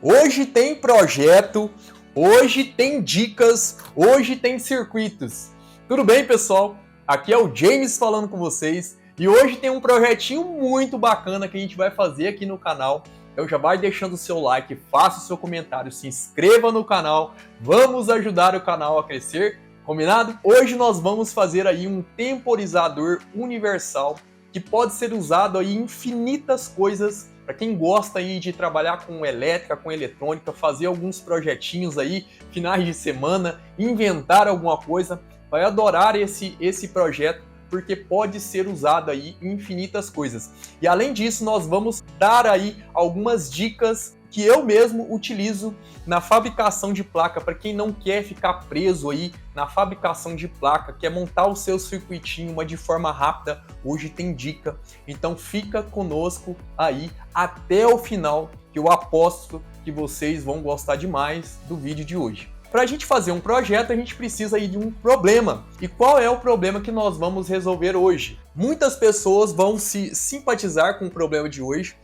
Hoje tem projeto, hoje tem dicas, hoje tem circuitos. Tudo bem, pessoal? Aqui é o James falando com vocês e hoje tem um projetinho muito bacana que a gente vai fazer aqui no canal. Então já vai deixando o seu like, faça o seu comentário, se inscreva no canal, vamos ajudar o canal a crescer, combinado? Hoje nós vamos fazer aí um temporizador universal que pode ser usado aí em infinitas coisas. Para quem gosta aí de trabalhar com elétrica, com eletrônica, fazer alguns projetinhos aí, finais de semana, inventar alguma coisa, vai adorar esse projeto, porque pode ser usado aí em infinitas coisas. E além disso, nós vamos dar aí algumas dicas que eu mesmo utilizo na fabricação de placa, para quem não quer ficar preso aí na fabricação de placa, quer montar o seu circuitinho, mas de forma rápida, hoje tem dica. Então fica conosco aí até o final, que eu aposto que vocês vão gostar demais do vídeo de hoje. Para a gente fazer um projeto, a gente precisa aí de um problema. E qual é o problema que nós vamos resolver hoje? Muitas pessoas vão se simpatizar com o problema de hoje.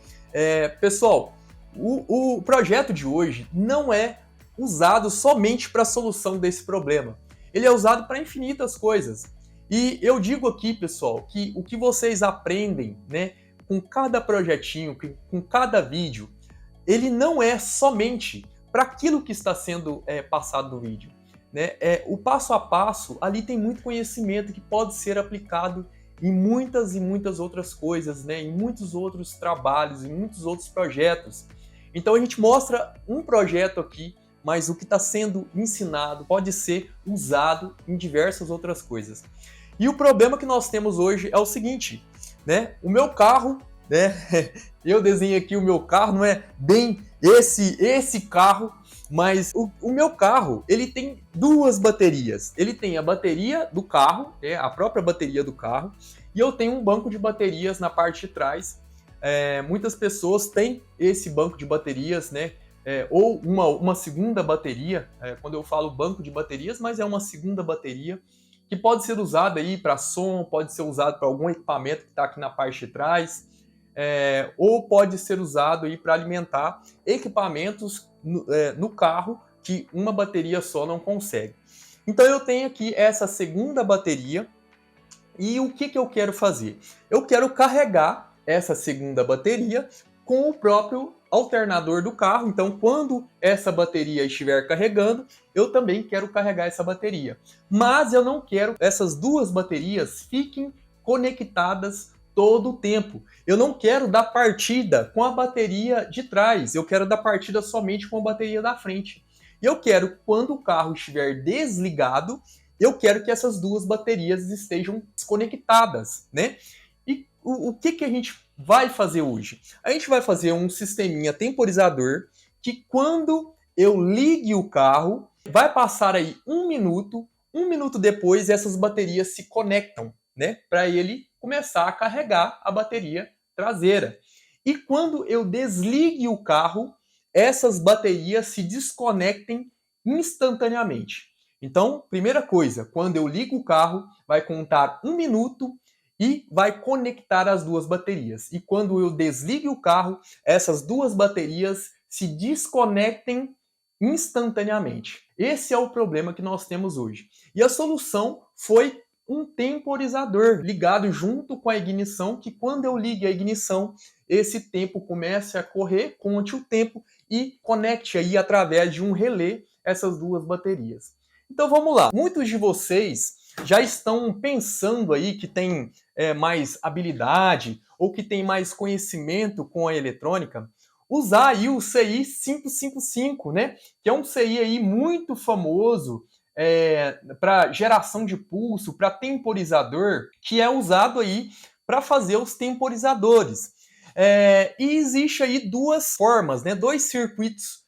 Pessoal, o projeto de hoje não é usado somente para a solução desse problema. Ele é usado para infinitas coisas. E eu digo aqui, pessoal, que o que vocês aprendem, né, com cada projetinho, com cada vídeo, ele não é somente para aquilo que está sendo passado no vídeo, né? O passo a passo, ali tem muito conhecimento que pode ser aplicado em muitas e muitas outras coisas, né? Em muitos outros trabalhos, em muitos outros projetos. Então a gente mostra um projeto aqui, mas o que está sendo ensinado pode ser usado em diversas outras coisas. E o problema que nós temos hoje é o seguinte, né? O meu carro, né? Eu desenhei aqui o meu carro, não é bem esse carro, mas o meu carro, ele tem duas baterias. Ele tem a bateria do carro, a própria bateria do carro, e eu tenho um banco de baterias na parte de trás. Muitas pessoas têm esse banco de baterias, né? Ou uma segunda bateria, quando eu falo banco de baterias, mas é uma segunda bateria, que pode ser usada aí para som, pode ser usado para algum equipamento que está aqui na parte de trás, ou pode ser usado aí para alimentar equipamentos no carro que uma bateria só não consegue. Então eu tenho aqui essa segunda bateria e o que eu quero fazer? Eu quero carregar essa segunda bateria com o próprio alternador do carro. Então, quando essa bateria estiver carregando, eu também quero carregar essa bateria. Mas eu não quero que essas duas baterias fiquem conectadas todo o tempo. Eu não quero dar partida com a bateria de trás, eu quero dar partida somente com a bateria da frente. E eu quero, quando o carro estiver desligado, eu quero que essas duas baterias estejam desconectadas, né? E o que a gente vai fazer hoje? A gente vai fazer um sisteminha temporizador que quando eu ligue o carro, vai passar aí um minuto depois essas baterias se conectam, né? Para ele começar a carregar a bateria traseira. E quando eu desligue o carro, essas baterias se desconectem instantaneamente. Então, primeira coisa, quando eu ligo o carro, vai contar um minuto e vai conectar as duas baterias. E quando eu desligo o carro, essas duas baterias se desconectem instantaneamente. Esse é o problema que nós temos hoje. E a solução foi um temporizador ligado junto com a ignição, que quando eu ligue a ignição, esse tempo comece a correr, conte o tempo e conecte aí através de um relé essas duas baterias. Então vamos lá. Muitos de vocês já estão pensando aí que tem mais habilidade ou que tem mais conhecimento com a eletrônica, usar aí o CI 555, né? Que é um CI aí muito famoso para geração de pulso, para temporizador, que é usado aí para fazer os temporizadores. E existe aí duas formas, né? Dois circuitos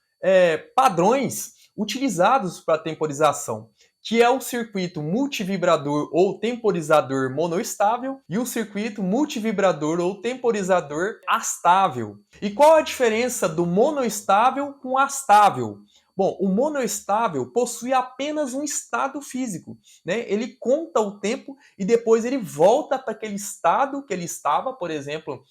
padrões utilizados para temporização, que é o circuito multivibrador ou temporizador monoestável e o circuito multivibrador ou temporizador astável. E qual a diferença do monoestável com astável? Bom, o monoestável possui apenas um estado físico, né? Ele conta o tempo e depois ele volta para aquele estado que ele estava, por exemplo,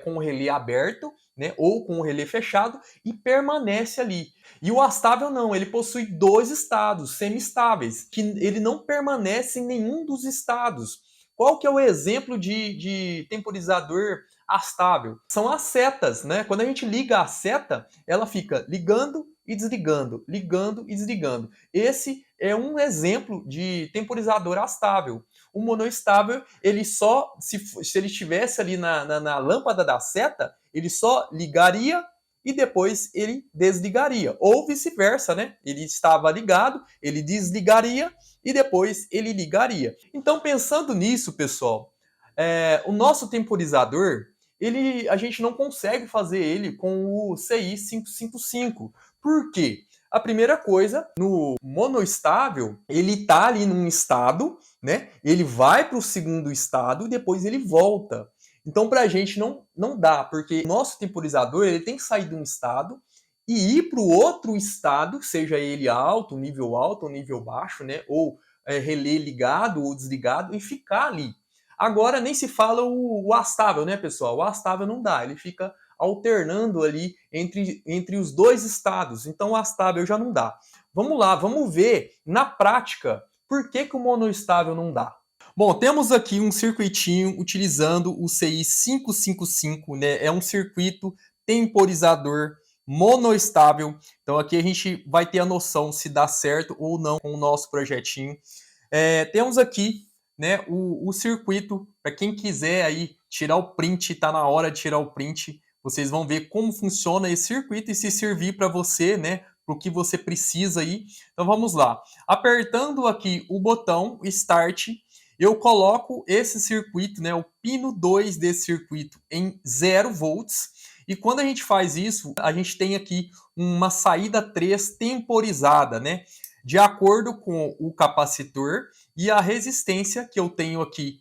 com o relé aberto, né, ou com o relé fechado e permanece ali. E o astável não, ele possui dois estados semi-estáveis, que ele não permanece em nenhum dos estados. Qual que é o exemplo de temporizador astável? São as setas, né? Quando a gente liga a seta, ela fica ligando e desligando, ligando e desligando. Esse é um exemplo de temporizador astável. O monoestável, ele só, se ele estivesse ali na lâmpada da seta, ele só ligaria e depois ele desligaria. Ou vice-versa, né? Ele estava ligado, ele desligaria e depois ele ligaria. Então, pensando nisso, pessoal, o nosso temporizador, a gente não consegue fazer ele com o CI 555. Por quê? A primeira coisa, no monoestável, ele está ali num estado, né? Ele vai para o segundo estado e depois ele volta. Então, para a gente não dá, porque o nosso temporizador ele tem que sair de um estado e ir para o outro estado, seja ele alto, nível baixo, né? Ou relé ligado ou desligado, e ficar ali. Agora nem se fala o astável, né, pessoal? O astável não dá, ele fica alternando ali entre os dois estados. Então o astável já não dá. Vamos lá, vamos ver na prática por que o monoestável não dá. Bom, temos aqui um circuitinho utilizando o CI 555, né? É um circuito temporizador monoestável. Então aqui a gente vai ter a noção se dá certo ou não com o nosso projetinho. Temos aqui, né, o circuito, para quem quiser aí tirar o print, está na hora de tirar o print, vocês vão ver como funciona esse circuito e se servir para você, né, para o que você precisa aí. Então vamos lá. Apertando aqui o botão Start, eu coloco esse circuito, né, o pino 2 desse circuito em 0 volts. E quando a gente faz isso, a gente tem aqui uma saída 3 temporizada, né? De acordo com o capacitor e a resistência que eu tenho aqui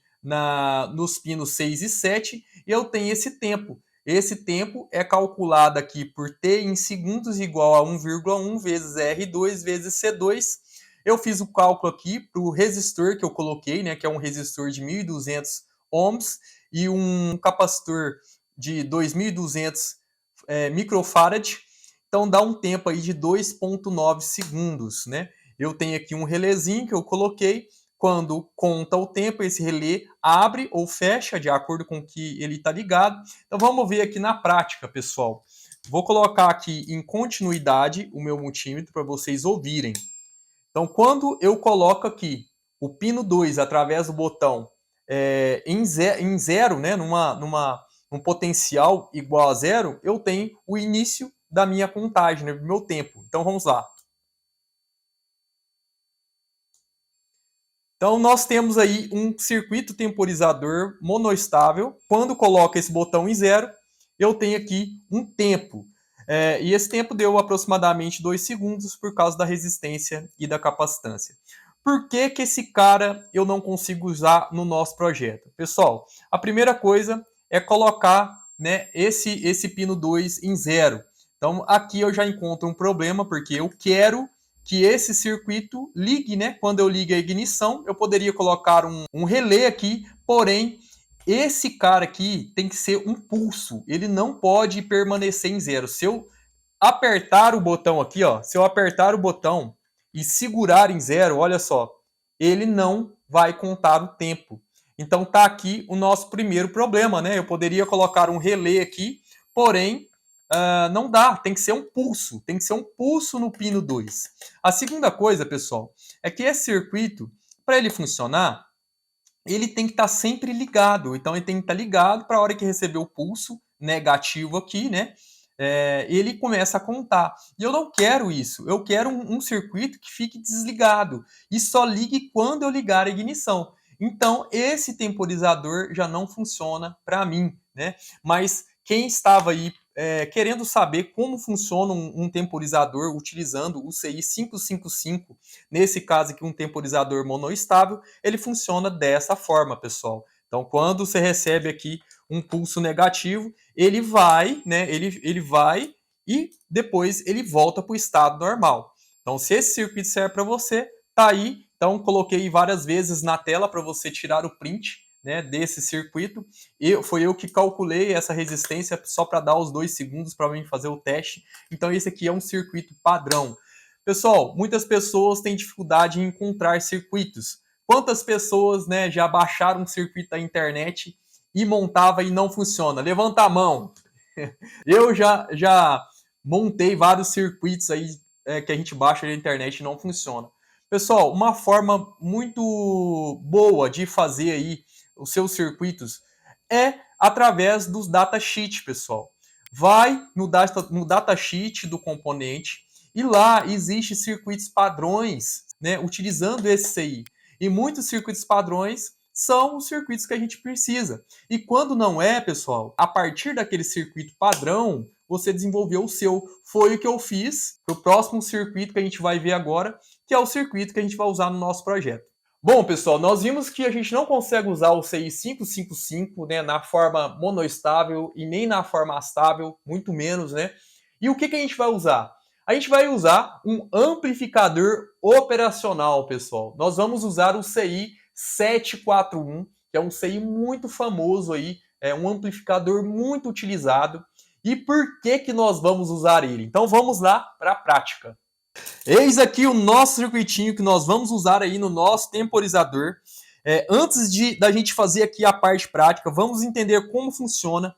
nos pinos 6 e 7, eu tenho esse tempo. Esse tempo é calculado aqui por T em segundos igual a 1,1 vezes R2 vezes C2. Eu fiz o cálculo aqui para o resistor que eu coloquei, né, que é um resistor de 1.200 ohms e um capacitor de 2.200 microfarad. Então dá um tempo aí de 2,9 segundos, né? Eu tenho aqui um relézinho que eu coloquei. Quando conta o tempo, esse relé abre ou fecha de acordo com que ele está ligado. Então vamos ver aqui na prática, pessoal. Vou colocar aqui em continuidade o meu multímetro para vocês ouvirem. Então, quando eu coloco aqui o pino 2 através do botão em zero, né, num potencial igual a zero, eu tenho o início da minha contagem, né, do meu tempo. Então, vamos lá. Então, nós temos aí um circuito temporizador monoestável. Quando coloco esse botão em zero, eu tenho aqui um tempo. E esse tempo deu aproximadamente 2 segundos por causa da resistência e da capacitância. Por que esse cara eu não consigo usar no nosso projeto? Pessoal, a primeira coisa é colocar, né, esse pino 2 em zero. Então, aqui eu já encontro um problema, porque eu quero que esse circuito ligue, né? Quando eu ligo a ignição, eu poderia colocar um relé aqui, porém, esse cara aqui tem que ser um pulso, ele não pode permanecer em zero. Se eu apertar o botão aqui, ó, se eu apertar o botão e segurar em zero, olha só, ele não vai contar o tempo. Então tá aqui o nosso primeiro problema, né? Eu poderia colocar um relé aqui, porém não dá, tem que ser um pulso no pino 2. A segunda coisa, pessoal, é que esse circuito, para ele funcionar, ele tem que estar sempre ligado. Então ele tem que estar ligado para a hora que receber o pulso negativo aqui, né? Ele começa a contar. E eu não quero isso. Eu quero um circuito que fique desligado e só ligue quando eu ligar a ignição. Então, esse temporizador já não funciona para mim, né? Mas quem estava aí querendo saber como funciona um temporizador utilizando o CI 555, nesse caso aqui um temporizador monoestável, ele funciona dessa forma, pessoal. Então, quando você recebe aqui um pulso negativo, ele vai, né? Ele vai e depois ele volta para o estado normal. Então, se esse circuito serve para você, tá aí. Então, coloquei várias vezes na tela para você tirar o print, né, desse circuito. Foi eu que calculei essa resistência só para dar os 2 segundos para mim fazer o teste. Então esse aqui é um circuito padrão. Pessoal, muitas pessoas têm dificuldade em encontrar circuitos. Quantas pessoas, né, já baixaram um circuito da internet e montava e não funciona? Levanta a mão. Eu já montei vários circuitos aí que a gente baixa na internet e não funciona. Pessoal, uma forma muito boa de fazer aí os seus circuitos é através dos datasheet, pessoal. Vai no datasheet do componente e lá existe circuitos padrões, né, utilizando esse aí. E muitos circuitos padrões são os circuitos que a gente precisa. E quando não é, pessoal, a partir daquele circuito padrão, você desenvolveu o seu. Foi o que eu fiz para o próximo circuito que a gente vai ver agora, que é o circuito que a gente vai usar no nosso projeto. Bom, pessoal, nós vimos que a gente não consegue usar o CI 555, né, na forma monoestável e nem na forma astável, muito menos, né? E o que a gente vai usar? A gente vai usar um amplificador operacional, pessoal. Nós vamos usar o CI 741, que é um CI muito famoso aí, é um amplificador muito utilizado. E por que nós vamos usar ele? Então vamos lá para a prática. Eis aqui o nosso circuitinho que nós vamos usar aí no nosso temporizador. Antes da gente fazer aqui a parte prática, vamos entender como funciona.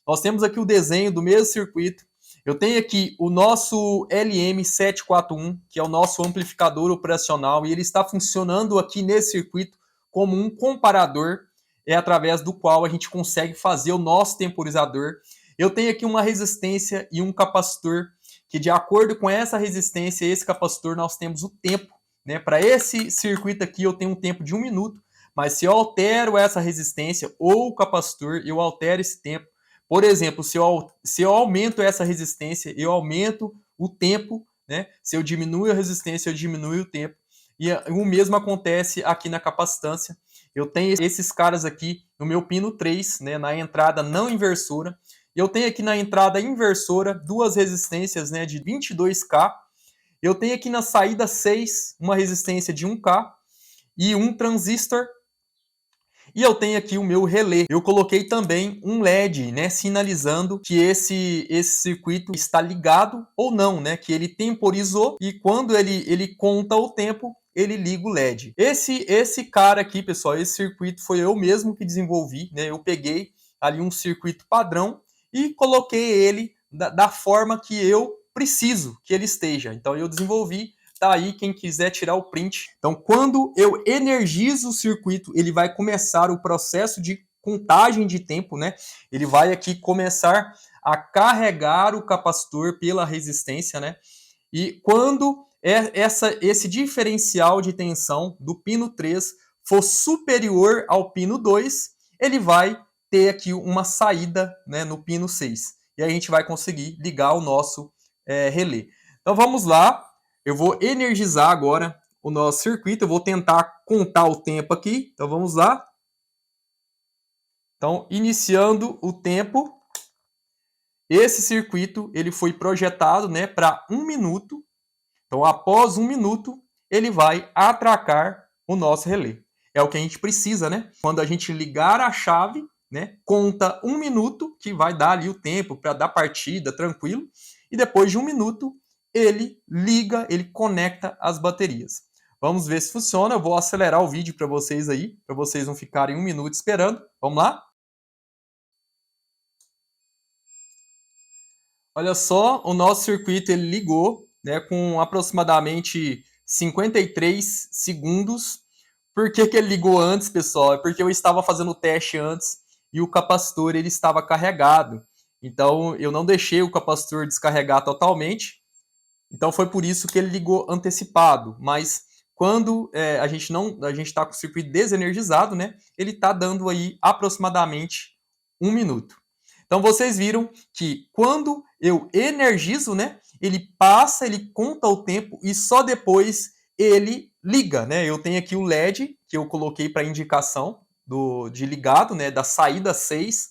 Nós temos aqui o desenho do mesmo circuito. Eu tenho aqui o nosso LM741, que é o nosso amplificador operacional, e ele está funcionando aqui nesse circuito como um comparador, através do qual a gente consegue fazer o nosso temporizador. Eu tenho aqui uma resistência e um capacitor, que de acordo com essa resistência e esse capacitor, nós temos o tempo, né? Para esse circuito aqui, eu tenho um tempo de 1 minuto, mas se eu altero essa resistência ou o capacitor, eu altero esse tempo. Por exemplo, se eu aumento essa resistência, eu aumento o tempo, né? Se eu diminuo a resistência, eu diminuo o tempo. E o mesmo acontece aqui na capacitância. Eu tenho esses caras aqui no meu pino 3, né, na entrada não inversora. Eu tenho aqui na entrada inversora duas resistências, né, de 22K. Eu tenho aqui na saída 6 uma resistência de 1K e um transistor. E eu tenho aqui o meu relé. Eu coloquei também um LED, né, sinalizando que esse circuito está ligado ou não, né, que ele temporizou e quando ele conta o tempo, ele liga o LED. Esse cara aqui, pessoal, esse circuito foi eu mesmo que desenvolvi, né? Eu peguei ali um circuito padrão e coloquei ele da forma que eu preciso que ele esteja. Então eu desenvolvi. Tá aí quem quiser tirar o print. Então, quando eu energizo o circuito, ele vai começar o processo de contagem de tempo, né? Ele vai aqui começar a carregar o capacitor pela resistência, né? E quando esse diferencial de tensão do pino 3 for superior ao pino 2, ele vai ter aqui uma saída, né, no pino 6. E aí a gente vai conseguir ligar o nosso relé. Então vamos lá. Eu vou energizar agora o nosso circuito. Eu vou tentar contar o tempo aqui. Então vamos lá. Então, iniciando o tempo. Esse circuito ele foi projetado, né, para 1 minuto. Então, após 1 minuto, ele vai atracar o nosso relé. É o que a gente precisa, né? Quando a gente ligar a chave, né, conta 1 minuto, que vai dar ali o tempo para dar partida, tranquilo. E depois de 1 minuto, ele liga, ele conecta as baterias. Vamos ver se funciona. Eu vou acelerar o vídeo para vocês aí, para vocês não ficarem 1 minuto esperando. Vamos lá? Olha só, o nosso circuito ele ligou, né, com aproximadamente 53 segundos. Por que ele ligou antes, pessoal? É porque eu estava fazendo o teste antes e o capacitor ele estava carregado. Então eu não deixei o capacitor descarregar totalmente. Então foi por isso que ele ligou antecipado. Mas quando a gente está com o circuito desenergizado, né, ele está dando aí aproximadamente 1 minuto. Então vocês viram que quando eu energizo, né, ele passa, ele conta o tempo e só depois ele liga, né? Eu tenho aqui o LED que eu coloquei para indicação de ligado, né, da saída 6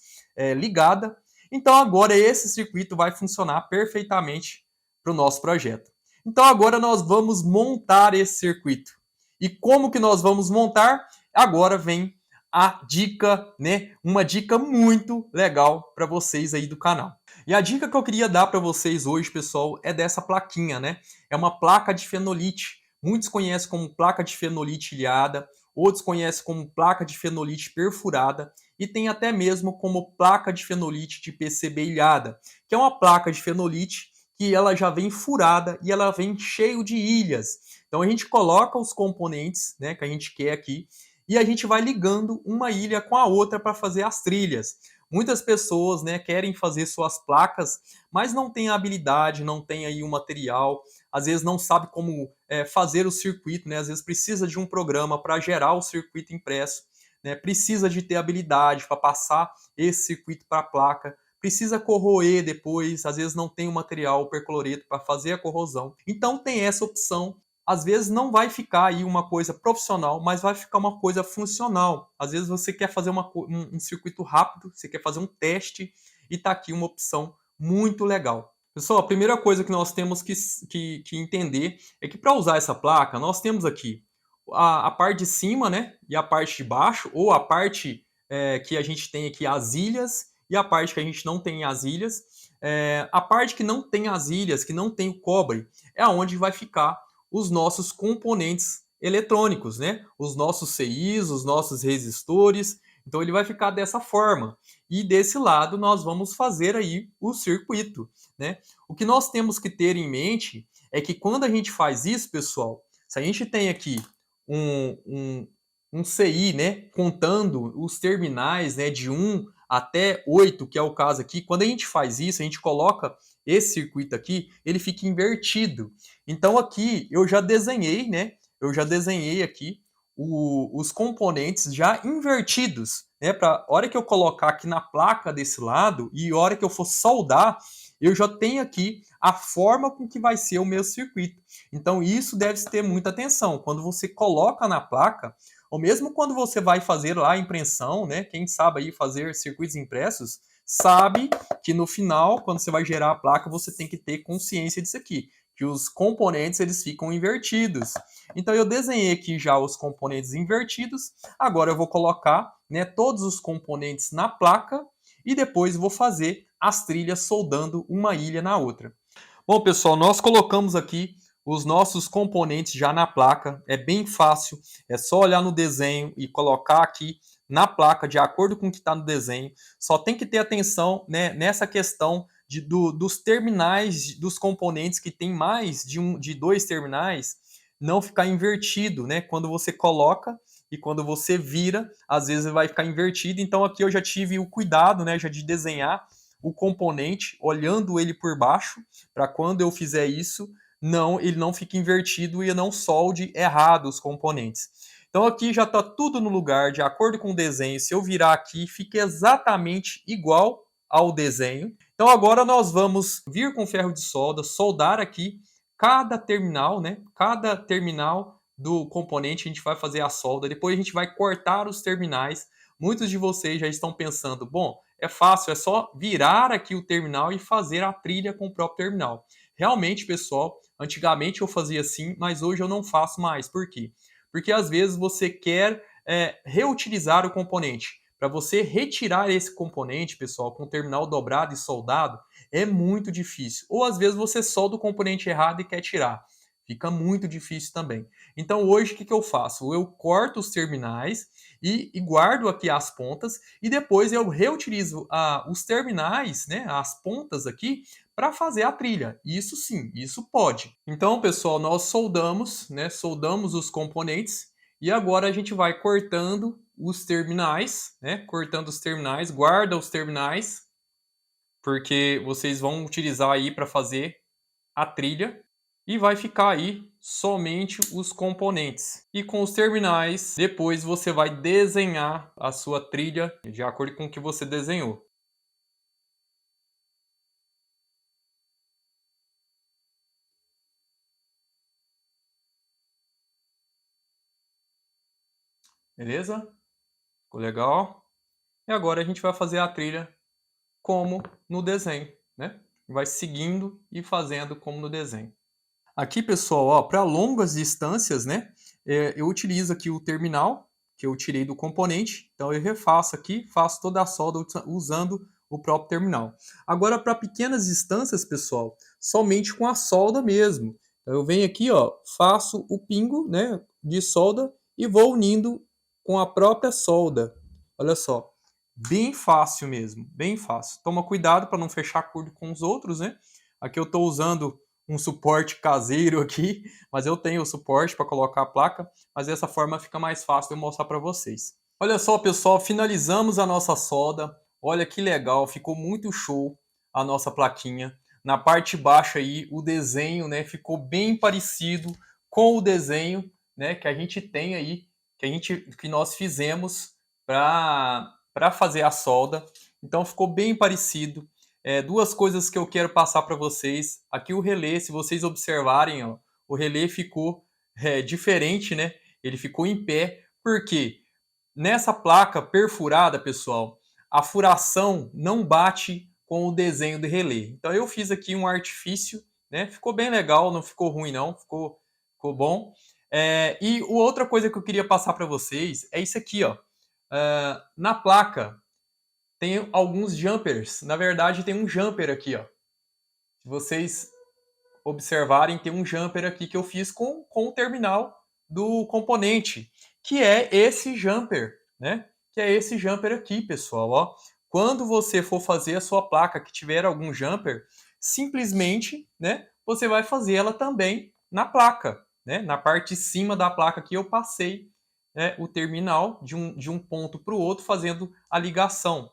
ligada. Então agora esse circuito vai funcionar perfeitamente para o nosso projeto. Então agora nós vamos montar esse circuito. E como que nós vamos montar? Agora vem a dica, né? Uma dica muito legal para vocês aí do canal. E a dica que eu queria dar para vocês hoje, pessoal, é dessa plaquinha, né? É uma placa de fenolite. Muitos conhecem como placa de fenolite ilhada, outros conhecem como placa de fenolite perfurada e tem até mesmo como placa de fenolite de PCB ilhada, que é uma placa de fenolite que ela já vem furada e ela vem cheio de ilhas. Então a gente coloca os componentes, né, que a gente quer aqui e a gente vai ligando uma ilha com a outra para fazer as trilhas. Muitas pessoas, né, querem fazer suas placas, mas não tem a habilidade, não tem aí o material, às vezes não sabe como fazer o circuito, né? Às vezes precisa de um programa para gerar o circuito impresso, né? Precisa de ter habilidade para passar esse circuito para a placa, precisa corroer depois, às vezes não tem o material, o percloreto para fazer a corrosão. Então tem essa opção. Às vezes não vai ficar aí uma coisa profissional, mas vai ficar uma coisa funcional. Às vezes você quer fazer um circuito rápido, você quer fazer um teste e está aqui uma opção muito legal. Pessoal, a primeira coisa que nós temos que entender é que para usar essa placa, nós temos aqui a parte de cima, né, e a parte de baixo, ou a parte que a gente tem aqui as ilhas e a parte que a gente não tem as ilhas. A parte que não tem as ilhas, que não tem o cobre, é onde vai ficar os nossos componentes eletrônicos, né? Os nossos CIs, os nossos resistores. Então ele vai ficar dessa forma. E desse lado nós vamos fazer aí o circuito, né? O que nós temos que ter em mente é que quando a gente faz isso, pessoal, se a gente tem aqui um CI, né, contando os terminais, né, de 1 até 8, que é o caso aqui, quando a gente faz isso, a gente coloca esse circuito aqui, ele fica invertido. Então aqui eu já desenhei, né? Eu já desenhei aqui os componentes já invertidos, né? Para hora que eu colocar aqui na placa desse lado e hora que eu for soldar, eu já tenho aqui a forma com que vai ser o meu circuito. Então isso deve ter muita atenção. Quando você coloca na placa, ou mesmo quando você vai fazer lá a impressão, né? Quem sabe aí fazer circuitos impressos, sabe que no final, quando você vai gerar a placa, você tem que ter consciência disso aqui, que os componentes eles ficam invertidos. Então eu desenhei aqui já os componentes invertidos. Agora eu vou colocar, né, todos os componentes na placa e depois vou fazer as trilhas soldando uma ilha na outra. Bom, pessoal, nós colocamos aqui os nossos componentes já na placa. É bem fácil, é só olhar no desenho e colocar aqui na placa de acordo com o que está no desenho. Só tem que ter atenção, né, nessa questão dos terminais dos componentes que tem mais de 2 terminais, não ficar invertido, né? Quando você coloca e quando você vira, às vezes vai ficar invertido. Então aqui eu já tive o cuidado, né, já de desenhar o componente olhando ele por baixo, para quando eu fizer isso, ele não fique invertido e eu não solde errado os componentes. Então aqui já está tudo no lugar, de acordo com o desenho. Se eu virar aqui, fica exatamente igual ao desenho. Então agora nós vamos vir com ferro de solda, soldar aqui cada terminal, né? Cada terminal do componente a gente vai fazer a solda. Depois a gente vai cortar os terminais. Muitos de vocês já estão pensando, bom, é fácil, é só virar aqui o terminal e fazer a trilha com o próprio terminal. Realmente, pessoal, antigamente eu fazia assim, mas hoje eu não faço mais. Por quê? Porque às vezes você quer reutilizar o componente. Para você retirar esse componente, pessoal, com o terminal dobrado e soldado, é muito difícil. Ou às vezes você solda o componente errado e quer tirar. Fica muito difícil também. Então hoje o que eu faço? Eu corto os terminais e guardo aqui as pontas e depois eu reutilizo os terminais, né, as pontas aqui, para fazer a trilha. Isso sim, isso pode. Então, pessoal, nós soldamos, né, soldamos os componentes e agora a gente vai cortando os terminais, né, cortando os terminais, guarda os terminais, porque vocês vão utilizar aí para fazer a trilha e vai ficar aí somente os componentes. E com os terminais, depois você vai desenhar a sua trilha de acordo com o que você desenhou. Beleza? Ficou legal? E agora a gente vai fazer a trilha como no desenho, né? Vai seguindo e fazendo como no desenho. Aqui, pessoal, para longas distâncias, né? Eu utilizo aqui o terminal, que eu tirei do componente. Então eu refaço aqui, faço toda a solda usando o próprio terminal. Agora, para pequenas distâncias, pessoal, somente com a solda mesmo. Então eu venho aqui, ó, faço o pingo, né, de solda e vou unindo com a própria solda. Olha só, bem fácil mesmo, bem fácil. Toma cuidado para não fechar curto com os outros, né? Aqui eu estou usando um suporte caseiro aqui, mas eu tenho o suporte para colocar a placa, mas dessa forma fica mais fácil de eu mostrar para vocês. Olha só, pessoal, finalizamos a nossa solda. Olha que legal, ficou muito show a nossa plaquinha. Na parte baixa aí, o desenho, né, ficou bem parecido com o desenho, né, que a gente tem aí, que nós fizemos para fazer a solda. Então ficou bem parecido. Duas coisas que eu quero passar para vocês. Aqui o relé, se vocês observarem, ó, o relé ficou diferente, né? Ele ficou em pé. Por quê? Nessa placa perfurada, pessoal, a furação não bate com o desenho do relé. Então eu fiz aqui um artifício, né? Ficou bem legal, não ficou ruim não, ficou bom. E outra coisa que eu queria passar para vocês é isso aqui, ó. Na placa tem alguns jumpers. Na verdade, tem um jumper aqui, ó. Se vocês observarem, tem um jumper aqui que eu fiz com o terminal do componente, que é esse jumper, né? Que é esse jumper aqui, pessoal, ó. Quando você for fazer a sua placa que tiver algum jumper, simplesmente, né, você vai fazer ela também na placa, né? Na parte de cima da placa aqui eu passei, né, o terminal de um ponto para o outro fazendo a ligação.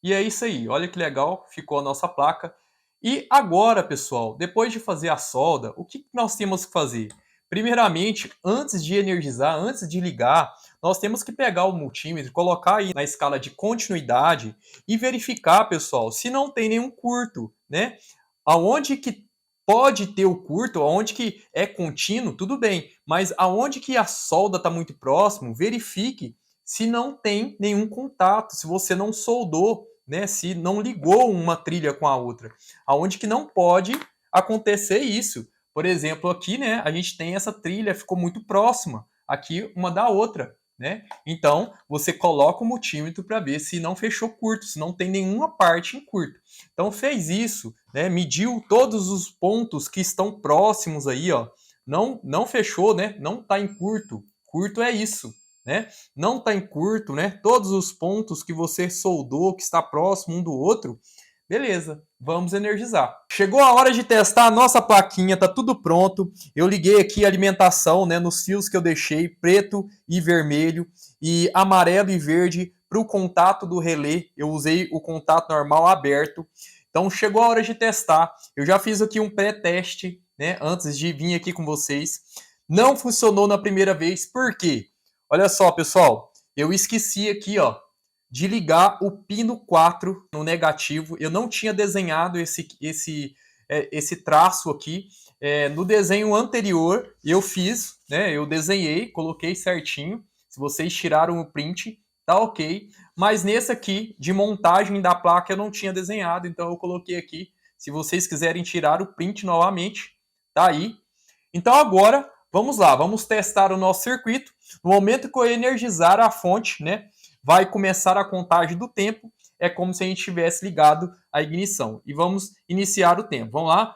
E é isso aí, olha que legal, ficou a nossa placa. E agora, pessoal, depois de fazer a solda, o que nós temos que fazer? Primeiramente, antes de energizar, antes de ligar, nós temos que pegar o multímetro, colocar aí na escala de continuidade e verificar, pessoal, se não tem nenhum curto, né? Aonde que pode ter o curto, aonde que é contínuo, tudo bem, mas aonde que a solda está muito próximo, verifique se não tem nenhum contato, se você não soldou, né, se não ligou uma trilha com a outra, aonde que não pode acontecer isso. Por exemplo, aqui, né, a gente tem essa trilha, ficou muito próxima, aqui uma da outra, né? Então, você coloca o multímetro para ver se não fechou curto, se não tem nenhuma parte em curto. Então, fez isso, né, mediu todos os pontos que estão próximos aí, ó, não fechou, né, não está em curto. Curto é isso, né? Não está em curto, né? Todos os pontos que você soldou, que está próximo um do outro, beleza, vamos energizar. Chegou a hora de testar a nossa plaquinha, tá tudo pronto. Eu liguei aqui a alimentação, né, nos fios que eu deixei, preto e vermelho, e amarelo e verde para o contato do relé. Eu usei o contato normal aberto. Então chegou a hora de testar. Eu já fiz aqui um pré-teste, né, antes de vir aqui com vocês. Não funcionou na primeira vez, por quê? Olha só, pessoal, eu esqueci aqui, ó, de ligar o pino 4 no negativo. Eu não tinha desenhado esse traço aqui. No desenho anterior, eu fiz, né? Eu desenhei, coloquei certinho. Se vocês tiraram o print, tá ok. Mas nesse aqui, de montagem da placa, eu não tinha desenhado, então eu coloquei aqui. Se vocês quiserem tirar o print novamente, tá aí. Então agora, vamos lá, vamos testar o nosso circuito. No momento que eu energizar a fonte, né, vai começar a contagem do tempo. É como se a gente tivesse ligado a ignição. E vamos iniciar o tempo. Vamos lá?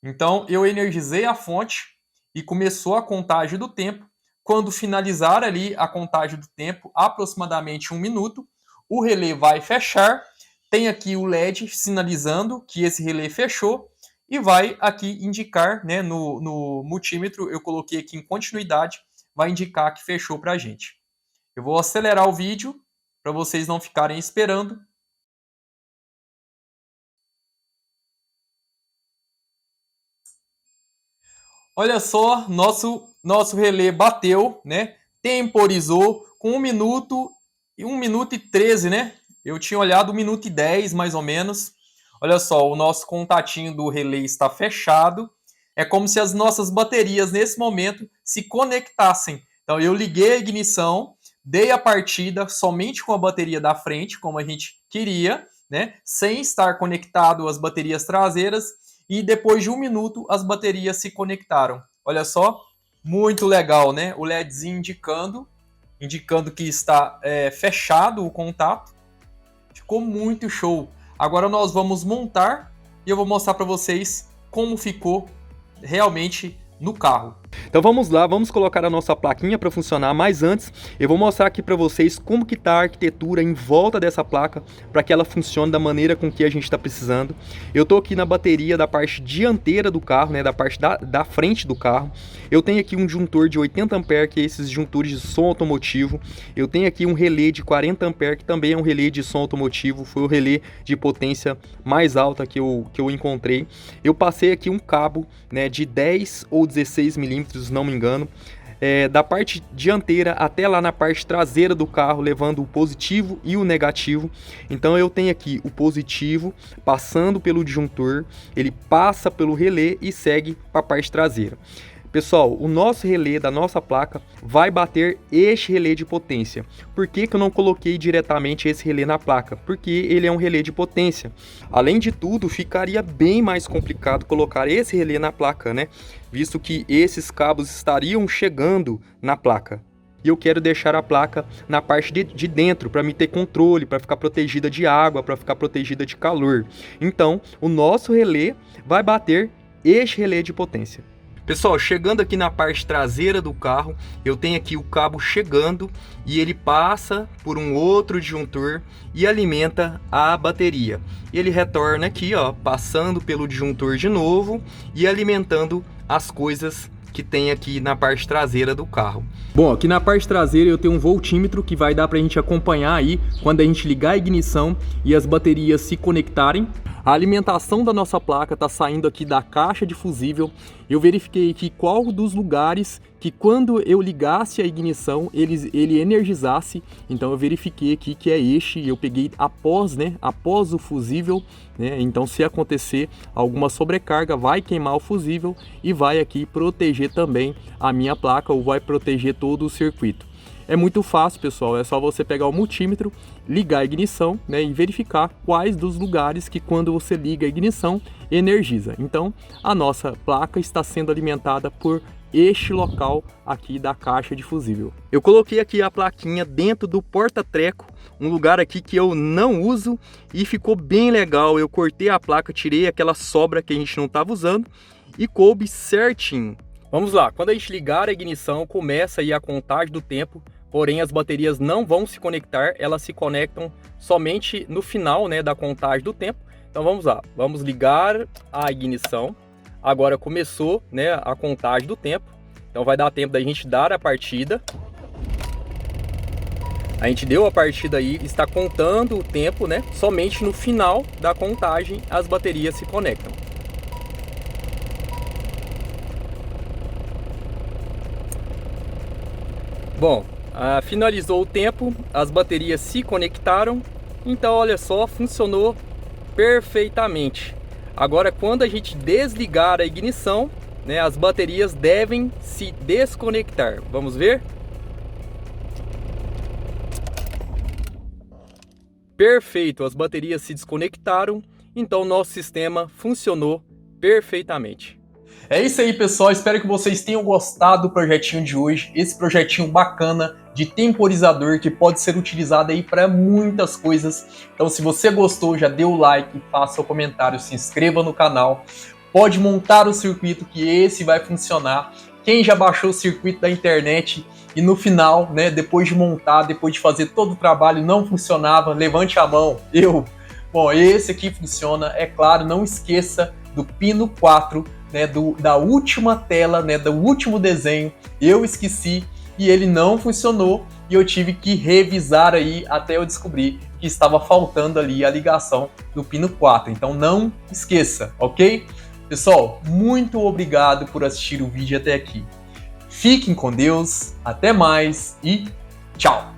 Então, eu energizei a fonte e começou a contagem do tempo. Quando finalizar ali a contagem do tempo, aproximadamente 1 minuto, o relé vai fechar. Tem aqui o LED sinalizando que esse relé fechou e vai aqui indicar, né, no multímetro, eu coloquei aqui em continuidade, vai indicar que fechou para a gente. Eu vou acelerar o vídeo para vocês não ficarem esperando. Olha só, nosso relé bateu, né? Temporizou com 1 minuto e 13, né? Eu tinha olhado 1 minuto e 10, mais ou menos. Olha só, o nosso contatinho do relé está fechado. É como se as nossas baterias, nesse momento, se conectassem. Então, eu liguei a ignição, dei a partida somente com a bateria da frente, como a gente queria, né? Sem estar conectado às baterias traseiras. E depois de 1 minuto, as baterias se conectaram. Olha só, muito legal, né? O LEDzinho indicando que está fechado o contato. Ficou muito show. Agora nós vamos montar e eu vou mostrar para vocês como ficou realmente no carro. Então vamos lá, vamos colocar a nossa plaquinha para funcionar, mas antes eu vou mostrar aqui para vocês como que está a arquitetura em volta dessa placa para que ela funcione da maneira com que a gente está precisando. Eu estou aqui na bateria da parte dianteira do carro, né, da parte da frente do carro. Eu tenho aqui um disjuntor de 80 A, que é esses disjuntores de som automotivo. Eu tenho aqui um relé de 40 A, que também é um relé de som automotivo, foi o relé de potência mais alta que eu encontrei. Eu passei aqui um cabo, né, de 10 ou 16 milímetros, não me engano, da parte dianteira até lá na parte traseira do carro, levando o positivo e o negativo. Então eu tenho aqui o positivo passando pelo disjuntor, ele passa pelo relé e segue para a parte traseira. Pessoal, o nosso relé da nossa placa vai bater este relé de potência. Por que eu não coloquei diretamente esse relé na placa? Porque ele é um relé de potência. Além de tudo, ficaria bem mais complicado colocar esse relé na placa, né? Visto que esses cabos estariam chegando na placa. E eu quero deixar a placa na parte de dentro, para me ter controle, para ficar protegida de água, para ficar protegida de calor. Então, o nosso relé vai bater este relé de potência. Pessoal, chegando aqui na parte traseira do carro, eu tenho aqui o cabo chegando e ele passa por um outro disjuntor e alimenta a bateria. Ele retorna aqui, ó, passando pelo disjuntor de novo e alimentando as coisas que tem aqui na parte traseira do carro. Bom, aqui na parte traseira eu tenho um voltímetro que vai dar para a gente acompanhar aí quando a gente ligar a ignição e as baterias se conectarem. A alimentação da nossa placa está saindo aqui da caixa de fusível. Eu verifiquei aqui qual dos lugares que quando eu ligasse a ignição ele energizasse. Então eu verifiquei aqui que é este, eu peguei após o fusível, né? Então se acontecer alguma sobrecarga vai queimar o fusível e vai aqui proteger também a minha placa, ou vai proteger todo o circuito. É muito fácil, pessoal, é só você pegar o multímetro, ligar a ignição, né, e verificar quais dos lugares que quando você liga a ignição, energiza. Então, a nossa placa está sendo alimentada por este local aqui da caixa de fusível. Eu coloquei aqui a plaquinha dentro do porta-treco, um lugar aqui que eu não uso e ficou bem legal. Eu cortei a placa, tirei aquela sobra que a gente não estava usando e coube certinho. Vamos lá, quando a gente ligar a ignição, começa aí a contagem do tempo. Porém, as baterias não vão se conectar, elas se conectam somente no final, né, da contagem do tempo. Então vamos lá, vamos ligar a ignição. Agora começou, né, a contagem do tempo. Então vai dar tempo da gente dar a partida. A gente deu a partida aí, está contando o tempo, né? Somente no final da contagem as baterias se conectam. Bom, finalizou o tempo, as baterias se conectaram, então olha só, funcionou perfeitamente. Agora quando a gente desligar a ignição, né, as baterias devem se desconectar. Vamos ver? Perfeito, as baterias se desconectaram, então nosso sistema funcionou perfeitamente. É isso aí, pessoal. Espero que vocês tenham gostado do projetinho de hoje. Esse projetinho bacana de temporizador que pode ser utilizado aí para muitas coisas. Então, se você gostou, já dê o like, faça o comentário, se inscreva no canal. Pode montar o circuito que esse vai funcionar. Quem já baixou o circuito da internet e no final, né, depois de montar, depois de fazer todo o trabalho, não funcionava, levante a mão. Bom, esse aqui funciona. É claro, não esqueça do pino 4, né, da última tela, né, do último desenho. Eu esqueci e ele não funcionou e eu tive que revisar aí até eu descobrir que estava faltando ali a ligação do pino 4. Então não esqueça, ok? Pessoal, muito obrigado por assistir o vídeo até aqui. Fiquem com Deus, até mais e tchau!